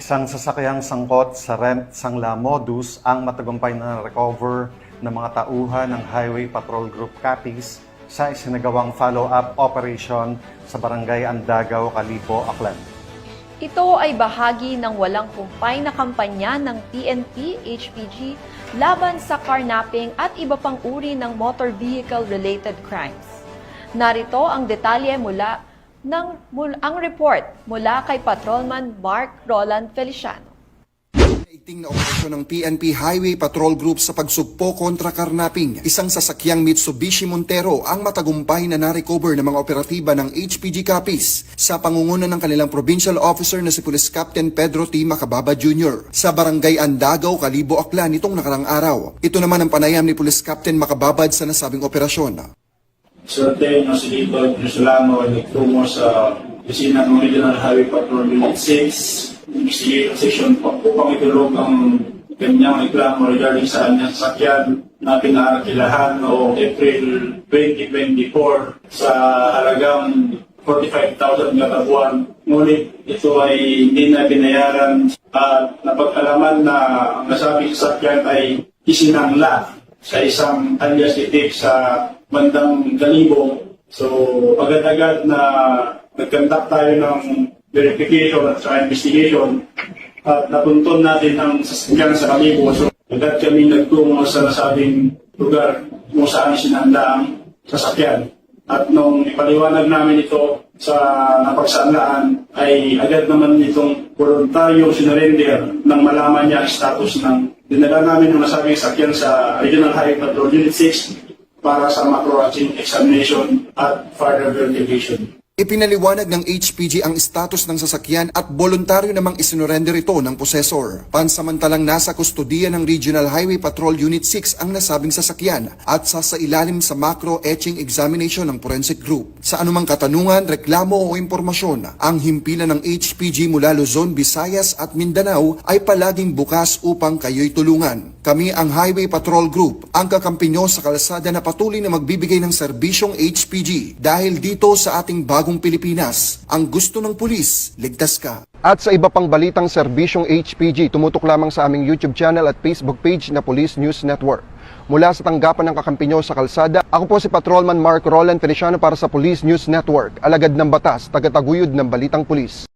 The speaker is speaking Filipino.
Isang sasakyang sangkot sa Rent Sangla modus ang matagumpay na recover ng mga tauhan ng Highway Patrol Group Capiz sa isinagawang follow-up operation sa Barangay Andagaw, Calibo, Aklan. Ito ay bahagi ng walang humpay na kampanya ng PNP, HPG laban sa carnapping at iba pang uri ng motor vehicle-related crimes. Narito ang detalye ang report mula kay Patrolman Mark Roland Feliciano. Iting na operasyon ng PNP Highway Patrol Group sa pagsugpo kontra karnaping. Isang sasakyang Mitsubishi Montero ang matagumpay na narecover ng mga operatiba ng HPG Capiz sa pangunguna ng kanilang provincial officer na si Police Captain Pedro T. Macababa Jr. sa Barangay Andagaw, Calibo, Aklan nitong nakarang araw. Ito naman ang panayam ni Police Captain Macababad sa nasabing operasyon. Swerte ng Silipag, Jerusalem, nagtungo sa opisina ng Regional Highway Patrol Unit 6, investigative session upang itulog ang kanyang reklamo regarding sa kanyang sasakyan na pinarakilahan noong April 2024 sa halagang 45,000 kada buwan. Ngunit ito ay hindi na binayaran at napagkalaman na ang nasabing sasakyan ay isinangla sa isang alias itik sa bandang Calibo. So, agad-agad na nag-conduct tayo ng verification at sa investigation at napunton natin ang sasakyan sa Calibo. So, agad kami nagtungo sa nasabing lugar kung saan sinanda ang sasakyan. At nung ipaliwanag namin ito sa napagsaanlaan, ay agad naman itong voluntaryong sinurrender nang malaman niya ang status ng dinala namin ng nasabing sasakyan sa Regional Highway Patrol Unit 6 para sa macro-routine examination at further verification. Ipinaliwanag ng HPG ang status ng sasakyan at voluntaryo namang isinurrender ito ng possessor. Pansamantalang nasa kustodiya ng Regional Highway Patrol Unit 6 ang nasabing sasakyan at sasailalim sa macro-etching examination ng forensic group. Sa anumang katanungan, reklamo o impormasyon, ang himpilan ng HPG mula Luzon, Visayas at Mindanao ay palaging bukas upang kayo'y tulungan. Kami ang Highway Patrol Group, ang kakampi nyo sa kalsada na patuloy na magbibigay ng serbisyong HPG dahil dito sa ating bagong Pilipinas, ang gusto ng pulis, ligtas ka. At sa iba pang balitang serbisyong HPG, tumutok lamang sa aming YouTube channel at Facebook page na Police News Network. Mula sa tanggapan ng kakampi nyo sa kalsada, ako po si Patrolman Mark Roland Feliciano para sa Police News Network, alagad ng batas, tagataguyod ng balitang pulis.